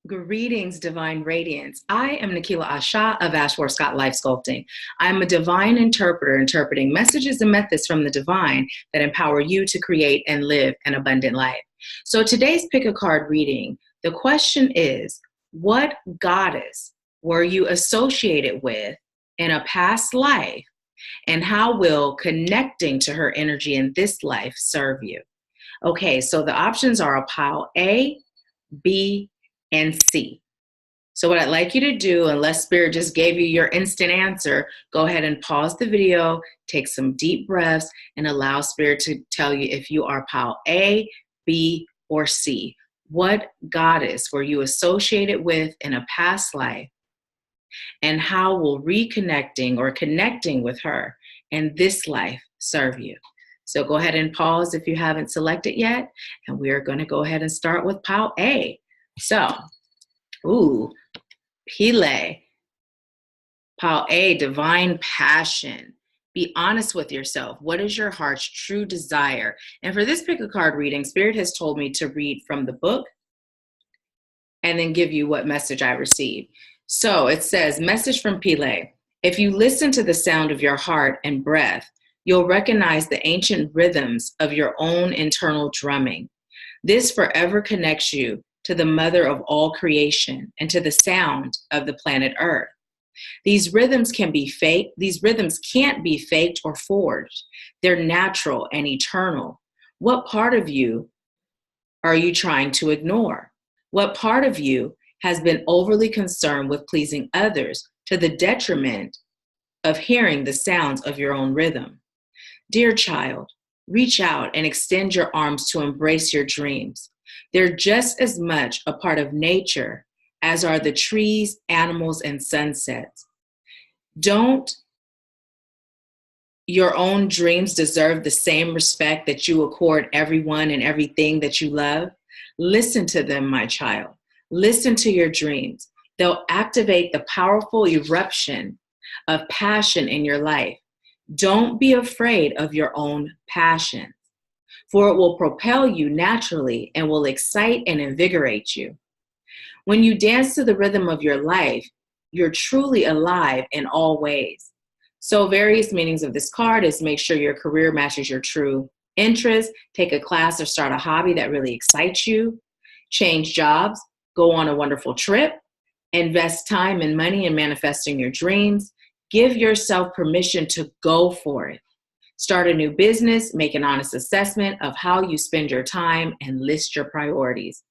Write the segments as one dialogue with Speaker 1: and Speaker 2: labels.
Speaker 1: Greetings, Divine Radiance. I am Nahkila Isha of Scott Life Sculpting. I'm a divine interpreter interpreting messages and methods from the divine that empower you to create and live an abundant life. So today's pick a card reading, the question is, what goddess were you associated with in a past life, and how will connecting to her energy in this life serve you? Okay, so the options are a pile A, B, and C. So what I'd like you to do, unless Spirit just gave you your instant answer, go ahead and pause the video, take some deep breaths, and allow Spirit to tell you if you are pile A, B, or C. What goddess were you associated with in a past life, and how will reconnecting or connecting with her in this life serve you? So go ahead and pause if you haven't selected yet, and we are going to go ahead and start with pile A. So, Pile. Pile A, divine passion. Be honest with yourself. What is your heart's true desire? And for this pick a card reading, Spirit has told me to read from the book and then give you what message I received. So it says, message from Pile. If you listen to the sound of your heart and breath, you'll recognize the ancient rhythms of your own internal drumming. This forever connects you to the mother of all creation and to the sound of the planet Earth. These rhythms can't be faked or forged. They're natural and eternal. What part of you are you trying to ignore? What part of you has been overly concerned with pleasing others to the detriment of hearing the sounds of your own rhythm? Dear child, reach out and extend your arms to embrace your dreams. They're just as much a part of nature as are the trees, animals, and sunsets. Don't your own dreams deserve the same respect that you accord everyone and everything that you love? Listen to them, my child. Listen to your dreams. They'll activate the powerful eruption of passion in your life. Don't be afraid of your own passion, for it will propel you naturally and will excite and invigorate you. When you dance to the rhythm of your life, you're truly alive in all ways. So various meanings of this card is make sure your career matches your true interests, take a class or start a hobby that really excites you, change jobs, go on a wonderful trip, invest time and money in manifesting your dreams, give yourself permission to go for it. Start a new business, make an honest assessment of how you spend your time, and list your priorities.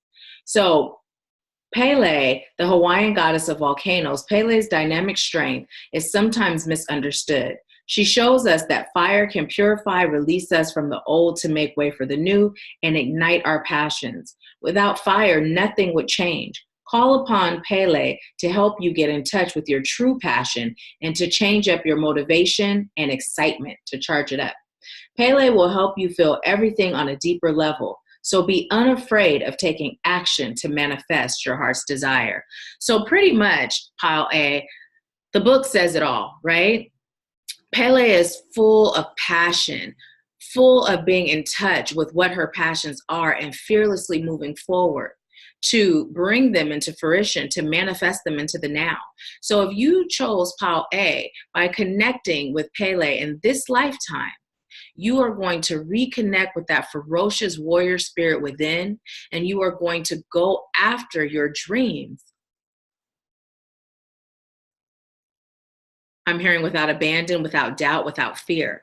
Speaker 1: So Pele, the Hawaiian goddess of volcanoes, Pele's dynamic strength is sometimes misunderstood. She shows us that fire can purify, release us from the old to make way for the new, and ignite our passions. Without fire, nothing would change. Call upon Pele to help you get in touch with your true passion and to change up your motivation and excitement, to charge it up. Pele will help you feel everything on a deeper level. So be unafraid of taking action to manifest your heart's desire. So pretty much, pile A, the book says it all, right? Pele is full of passion, full of being in touch with what her passions are and fearlessly moving forward to bring them into fruition, to manifest them into the now. So if you chose pile A by connecting with Pele in this lifetime, you are going to reconnect with that ferocious warrior spirit within, and you are going to go after your dreams. I'm hearing without abandon, without doubt, without fear.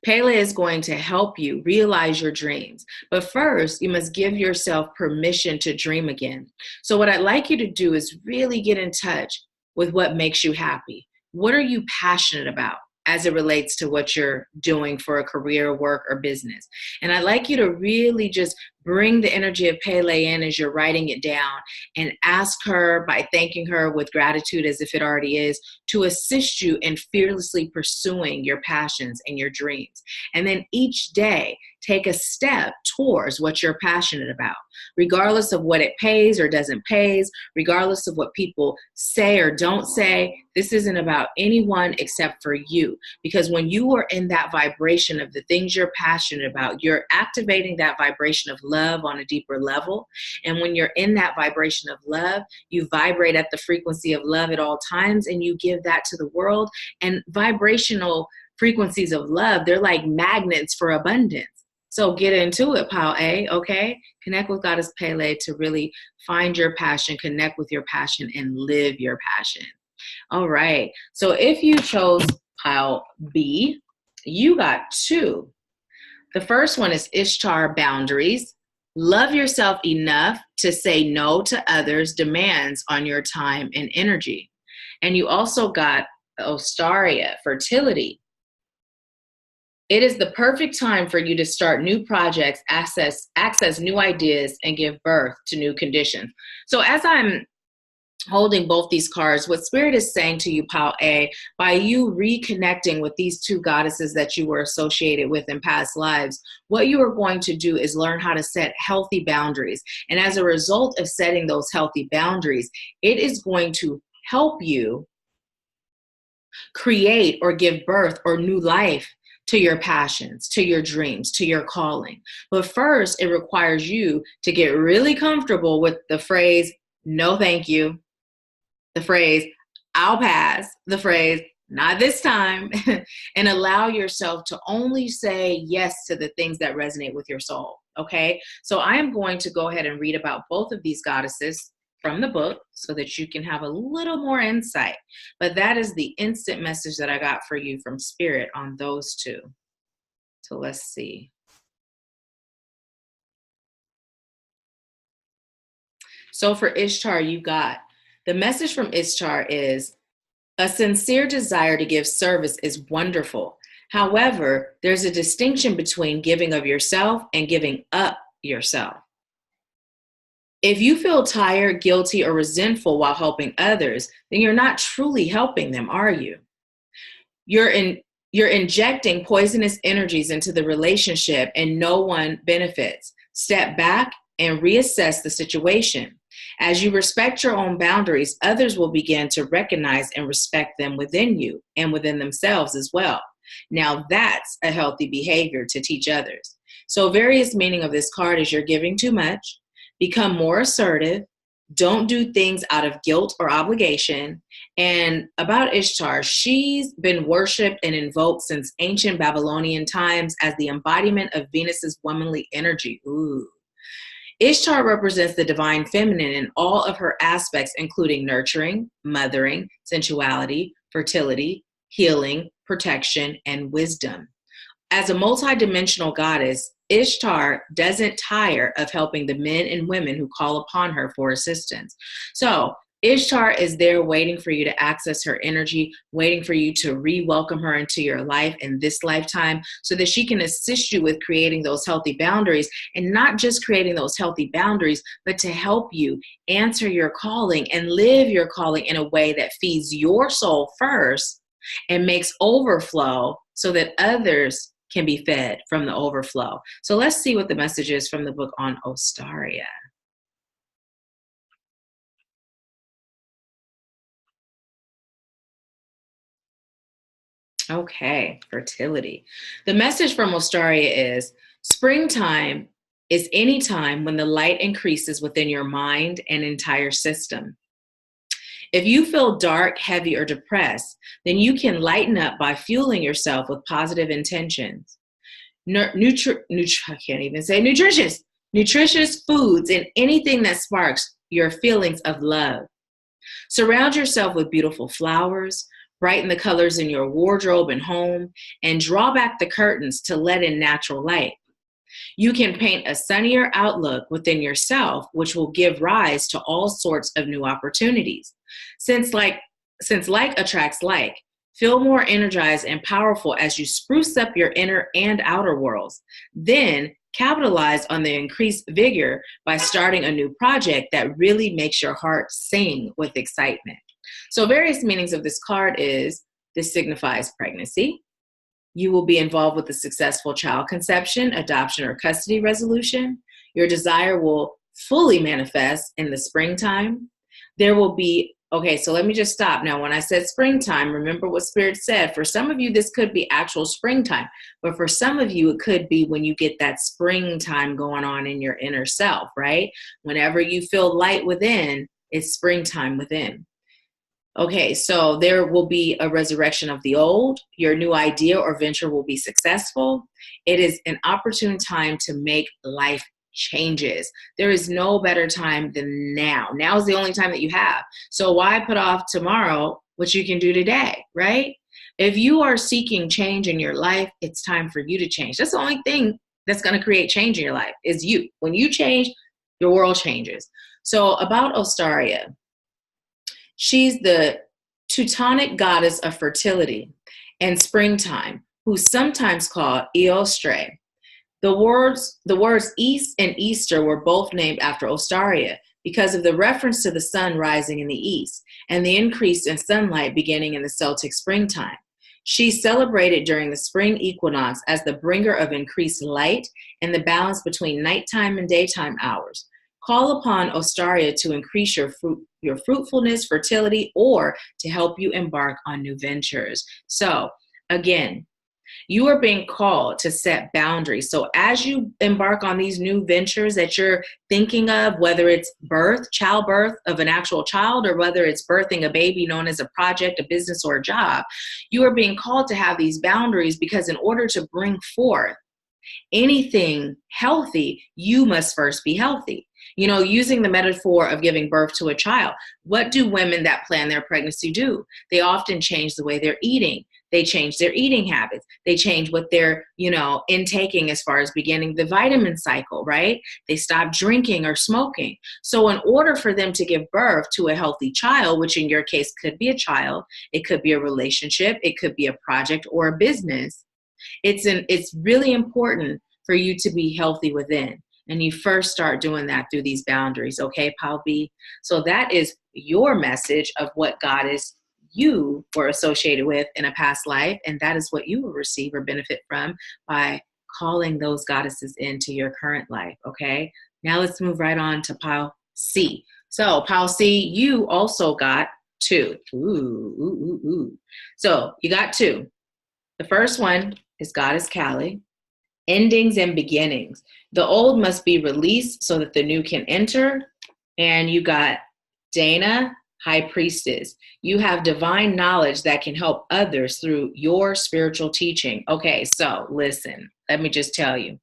Speaker 1: Pele is going to help you realize your dreams. But first, you must give yourself permission to dream again. So what I'd like you to do is really get in touch with what makes you happy. What are you passionate about as it relates to what you're doing for a career, work, or business? And I'd like you to really just bring the energy of Pele in as you're writing it down, and ask her, by thanking her with gratitude as if it already is, to assist you in fearlessly pursuing your passions and your dreams. And then each day, take a step towards what you're passionate about, regardless of what it pays or doesn't pay, regardless of what people say or don't say. This isn't about anyone except for you. Because when you are in that vibration of the things you're passionate about, you're activating that vibration of love on a deeper level. And when you're in that vibration of love, you vibrate at the frequency of love at all times, and you give that to the world. And vibrational frequencies of love, they're like magnets for abundance. So get into it, Pal A, okay? Connect with Goddess Pele to really find your passion, connect with your passion, and live your passion. All right. So if you chose Pile B, you got 2. The first one is Ishtar Boundaries. Love yourself enough to say no to others' demands on your time and energy. And you also got Ostaria, Fertility. It is the perfect time for you to start new projects, access new ideas, and give birth to new conditions. So as I'm holding both these cards, what Spirit is saying to you, Pal A, by you reconnecting with these 2 goddesses that you were associated with in past lives, what you are going to do is learn how to set healthy boundaries. And as a result of setting those healthy boundaries, it is going to help you create or give birth or new life to your passions, to your dreams, to your calling. But first, it requires you to get really comfortable with the phrase, no thank you, the phrase, I'll pass, the phrase, not this time, and allow yourself to only say yes to the things that resonate with your soul, okay? So I am going to go ahead and read about both of these goddesses from the book so that you can have a little more insight. But that is the instant message that I got for you from Spirit on those 2. So let's see. So for Ishtar, you got, the message from Ishtar is, a sincere desire to give service is wonderful. However, there's a distinction between giving of yourself and giving up yourself. If you feel tired, guilty, or resentful while helping others, then you're not truly helping them, are you? You're injecting poisonous energies into the relationship and no one benefits. Step back and reassess the situation. As you respect your own boundaries, others will begin to recognize and respect them within you and within themselves as well. Now that's a healthy behavior to teach others. So various meaning of this card is you're giving too much, become more assertive, don't do things out of guilt or obligation. And about Ishtar, she's been worshipped and invoked since ancient Babylonian times as the embodiment of Venus's womanly energy. Ooh. Ishtar represents the divine feminine in all of her aspects, including nurturing, mothering, sensuality, fertility, healing, protection, and wisdom. As a multidimensional goddess, Ishtar doesn't tire of helping the men and women who call upon her for assistance. So Ishtar is there waiting for you to access her energy, waiting for you to re-welcome her into your life in this lifetime so that she can assist you with creating those healthy boundaries, and not just creating those healthy boundaries, but to help you answer your calling and live your calling in a way that feeds your soul first and makes overflow so that others can be fed from the overflow. So let's see what the message is from the book on Ostaria. Okay, fertility. The message from Ostaria is, springtime is any time when the light increases within your mind and entire system. If you feel dark, heavy, or depressed, then you can lighten up by fueling yourself with positive intentions. I can't even say nutritious foods and anything that sparks your feelings of love. Surround yourself with beautiful flowers, brighten the colors in your wardrobe and home, and draw back the curtains to let in natural light. You can paint a sunnier outlook within yourself, which will give rise to all sorts of new opportunities. Since like attracts like, feel more energized and powerful as you spruce up your inner and outer worlds. Then capitalize on the increased vigor by starting a new project that really makes your heart sing with excitement. So various meanings of this card is, this signifies pregnancy. You will be involved with a successful child conception, adoption, or custody resolution. Your desire will fully manifest in the springtime. There will be Okay, so let me just stop. Now, when I said springtime, remember what Spirit said. For some of you, this could be actual springtime, but for some of you, it could be when you get that springtime going on in your inner self, right? Whenever you feel light within, it's springtime within. Okay, so there will be a resurrection of the old. Your new idea or venture will be successful. It is an opportune time to make life changes. There is no better time than now. Now is the only time that you have. So why put off tomorrow what you can do today, right? If you are seeking change in your life, it's time for you to change. That's the only thing that's going to create change in your life is you. When you change, your world changes. So about Ostaria. She's the Teutonic goddess of fertility and springtime, who's sometimes called Eostre. The words East and Easter were both named after Ostaria because of the reference to the sun rising in the east and the increase in sunlight beginning in the Celtic springtime. She's celebrated during the spring equinox as the bringer of increased light and the balance between nighttime and daytime hours. Call upon Ostaria to increase your fruitfulness, fertility, or to help you embark on new ventures. So, again, you are being called to set boundaries. So as you embark on these new ventures that you're thinking of, whether it's childbirth of an actual child, or whether it's birthing a baby known as a project, a business, or a job, you are being called to have these boundaries because in order to bring forth anything healthy, you must first be healthy. You know, using the metaphor of giving birth to a child, what do women that plan their pregnancy do? They often change the way they're eating. They change their eating habits. They change what they're, intaking as far as beginning the vitamin cycle, right? They stop drinking or smoking. So in order for them to give birth to a healthy child, which in your case could be a child, it could be a relationship, it could be a project or a business, it's really important for you to be healthy within. And you first start doing that through these boundaries, okay, Pal B? So that is your message of what goddess you were associated with in a past life, and that is what you will receive or benefit from by calling those goddesses into your current life, okay? Now let's move right on to Pal C. So Pal C, you also got 2. Ooh. So you got 2. The first one is Goddess Kali. Endings and beginnings. The old must be released so that the new can enter. And you got Dana, High Priestess. You have divine knowledge that can help others through your spiritual teaching. Okay, so listen, let me just tell you.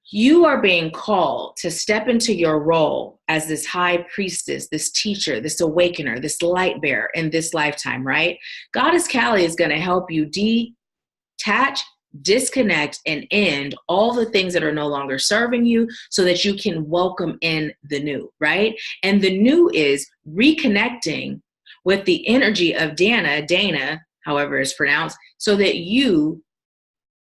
Speaker 1: You are being called to step into your role as this high priestess, this teacher, this awakener, this light bearer in this lifetime, right? Goddess Kali is going to help you detach, disconnect, and end all the things that are no longer serving you so that you can welcome in the new, right? And the new is reconnecting with the energy of Dana, however it's pronounced, so that you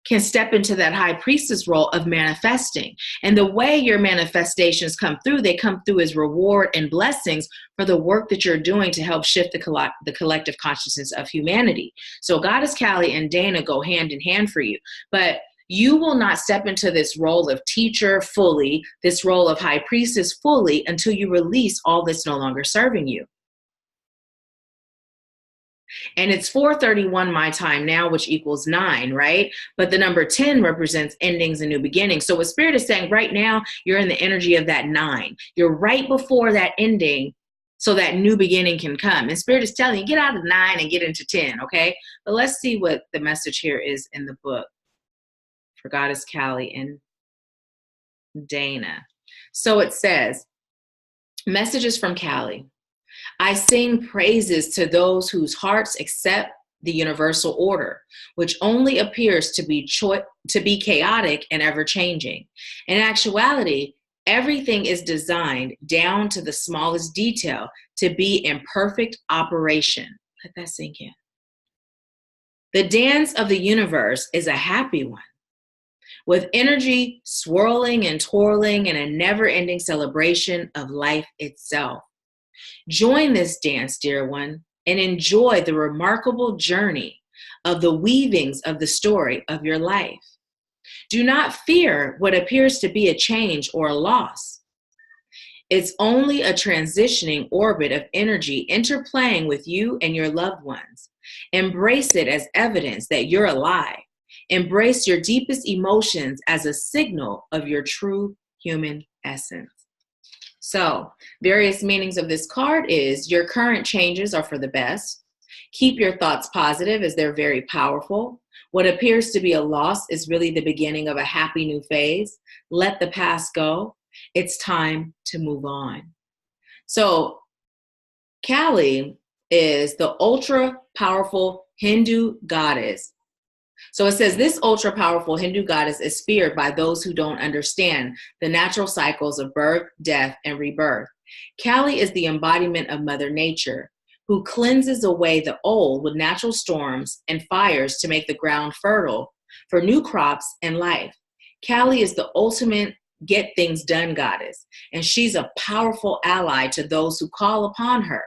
Speaker 1: can step into that high priestess role of manifesting. And the way your manifestations come through, they come through as reward and blessings for the work that you're doing to help shift the collective consciousness of humanity. So Goddess Kali and Dana go hand in hand for you. But you will not step into this role of teacher fully, this role of high priestess fully, until you release all that's no longer serving you. And it's 4:31 my time now, which equals 9, right? But the number 10 represents endings and new beginnings. So what Spirit is saying right now, you're in the energy of that 9. You're right before that ending so that new beginning can come. And Spirit is telling you, get out of 9 and get into 10, okay? But let's see what the message here is in the book for Goddess Kali and Dana. So it says, messages from Kali. I sing praises to those whose hearts accept the universal order, which only appears to be chaotic and ever-changing. In actuality, everything is designed down to the smallest detail to be in perfect operation. Let that sink in. The dance of the universe is a happy one, with energy swirling and twirling in a never-ending celebration of life itself. Join this dance, dear one, and enjoy the remarkable journey of the weavings of the story of your life. Do not fear what appears to be a change or a loss. It's only a transitioning orbit of energy interplaying with you and your loved ones. Embrace it as evidence that you're alive. Embrace your deepest emotions as a signal of your true human essence. So, various meanings of this card is your current changes are for the best. Keep your thoughts positive as they're very powerful. What appears to be a loss is really the beginning of a happy new phase. Let the past go. It's time to move on. So, Kali is the ultra powerful Hindu goddess. So it says this ultra powerful Hindu goddess is feared by those who don't understand the natural cycles of birth, death, and rebirth. Kali is the embodiment of Mother Nature, who cleanses away the old with natural storms and fires to make the ground fertile for new crops and life. Kali is the ultimate get things done goddess, and she's a powerful ally to those who call upon her.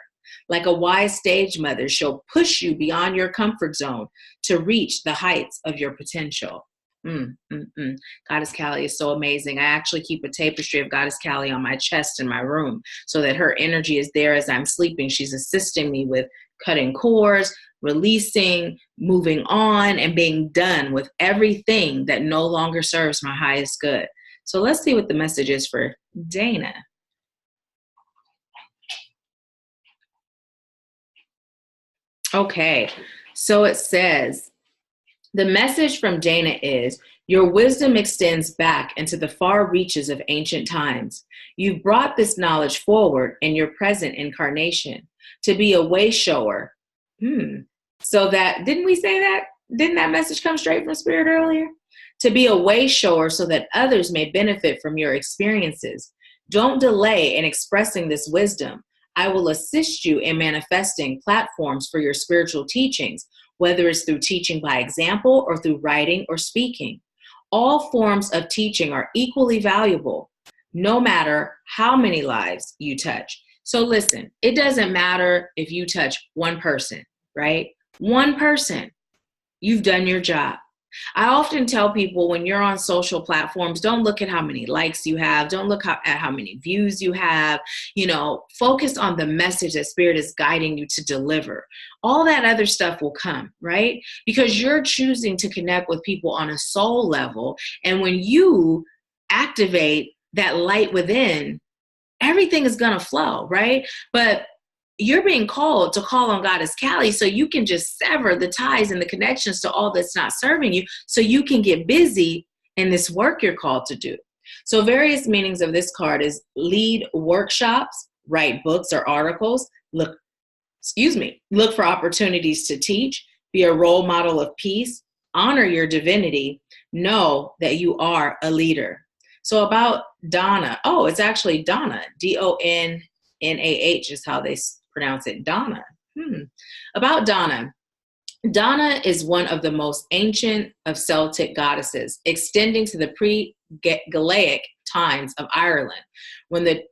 Speaker 1: Like a wise stage mother, she'll push you beyond your comfort zone to reach the heights of your potential. Goddess Kali is so amazing. I actually keep a tapestry of Goddess Kali on my chest in my room so that her energy is there as I'm sleeping. She's assisting me with cutting cords, releasing, moving on, and being done with everything that no longer serves my highest good. So let's see what the message is for Dana. Okay, so it says, the message from Dana is, your wisdom extends back into the far reaches of ancient times. You've brought this knowledge forward in your present incarnation to be a way shower. So that, didn't we say that? Didn't that message come straight from Spirit earlier? To be a way shower so that others may benefit from your experiences. Don't delay in expressing this wisdom. I will assist you in manifesting platforms for your spiritual teachings, whether it's through teaching by example or through writing or speaking. All forms of teaching are equally valuable, no matter how many lives you touch. So listen, it doesn't matter if you touch one person, right? One person, you've done your job. I often tell people when you're on social platforms, don't look at how many likes you have. Don't look at how many views you have. Focus on the message that Spirit is guiding you to deliver. All that other stuff will come, right? Because you're choosing to connect with people on a soul level. And when you activate that light within, everything is going to flow, right? But you're being called to call on Goddess Kali so you can just sever the ties and the connections to all that's not serving you so you can get busy in this work you're called to do. So various meanings of this card is lead workshops, write books or articles, look for opportunities to teach, be a role model of peace, honor your divinity, know that you are a leader. So about Donna, it's actually Donna, Donnah is how they pronounce it, Donna. About Donna. Donna is one of the most ancient of Celtic goddesses, extending to the pre-Gaelic times of Ireland, when the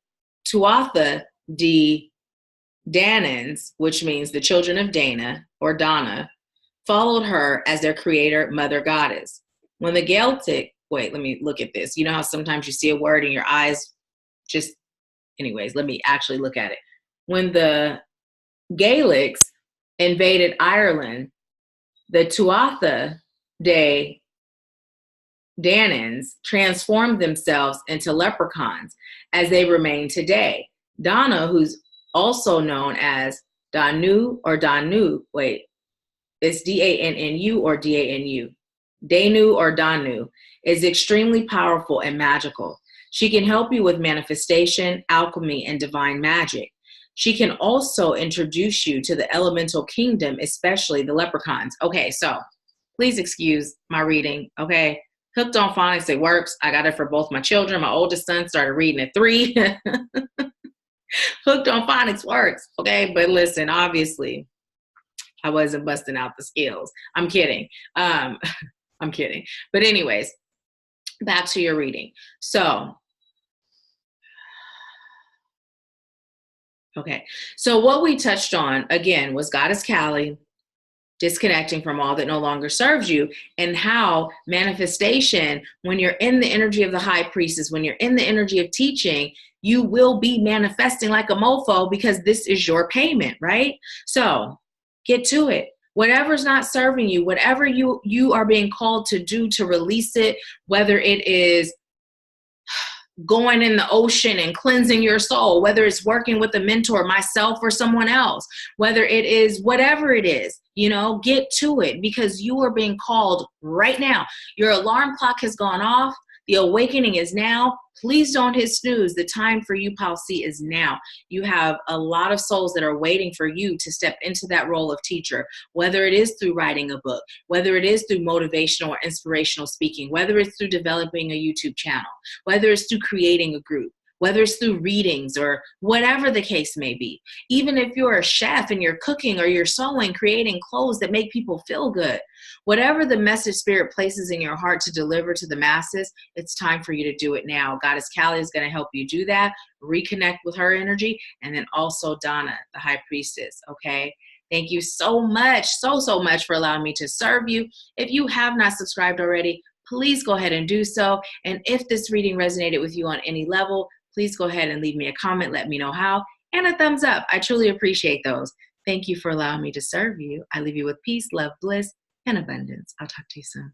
Speaker 1: Tuatha de Danans, which means the children of Dana or Donna, followed her as their creator, mother goddess. When the Celtic, wait, let me look at this. You know how sometimes you see a word and your eyes just, anyways, let me actually look at it. When the Gaelics invaded Ireland, the Tuatha de Danans transformed themselves into leprechauns as they remain today. Donna, who's also known as Danu or Danu, it's Dannu or Danu. Danu or Danu is extremely powerful and magical. She can help you with manifestation, alchemy, and divine magic. She can also introduce you to the elemental kingdom, especially the leprechauns. Okay, so please excuse my reading, okay? Hooked on Phonics, it works. I got it for both my children. My oldest son started reading at 3. Hooked on Phonics works, okay? But listen, obviously, I wasn't busting out the skills. I'm kidding. I'm kidding. But anyways, back to your reading. So, okay. So what we touched on, again, was Goddess Kali, disconnecting from all that no longer serves you, and how manifestation, when you're in the energy of the high priestess, when you're in the energy of teaching, you will be manifesting like a mofo because this is your payment, right? So get to it. Whatever's not serving you, whatever you are being called to do, to release it, whether it is going in the ocean and cleansing your soul, whether it's working with a mentor, myself or someone else, whether it is whatever it is, get to it, because you are being called right now. Your alarm clock has gone off. The awakening is now. Please don't hit snooze. The time for you, Pal C, is now. You have a lot of souls that are waiting for you to step into that role of teacher, whether it is through writing a book, whether it is through motivational or inspirational speaking, whether it's through developing a YouTube channel, whether it's through creating a group, whether it's through readings or whatever the case may be. Even if you're a chef and you're cooking or you're sewing, creating clothes that make people feel good, whatever the message Spirit places in your heart to deliver to the masses, it's time for you to do it now. Goddess Callie is going to help you do that, reconnect with her energy, and then also Donna, the High Priestess, okay? Thank you so much, so much for allowing me to serve you. If you have not subscribed already, please go ahead and do so. And if this reading resonated with you on any level, please go ahead and leave me a comment. Let me know how, and a thumbs up. I truly appreciate those. Thank you for allowing me to serve you. I leave you with peace, love, bliss, and abundance. I'll talk to you soon.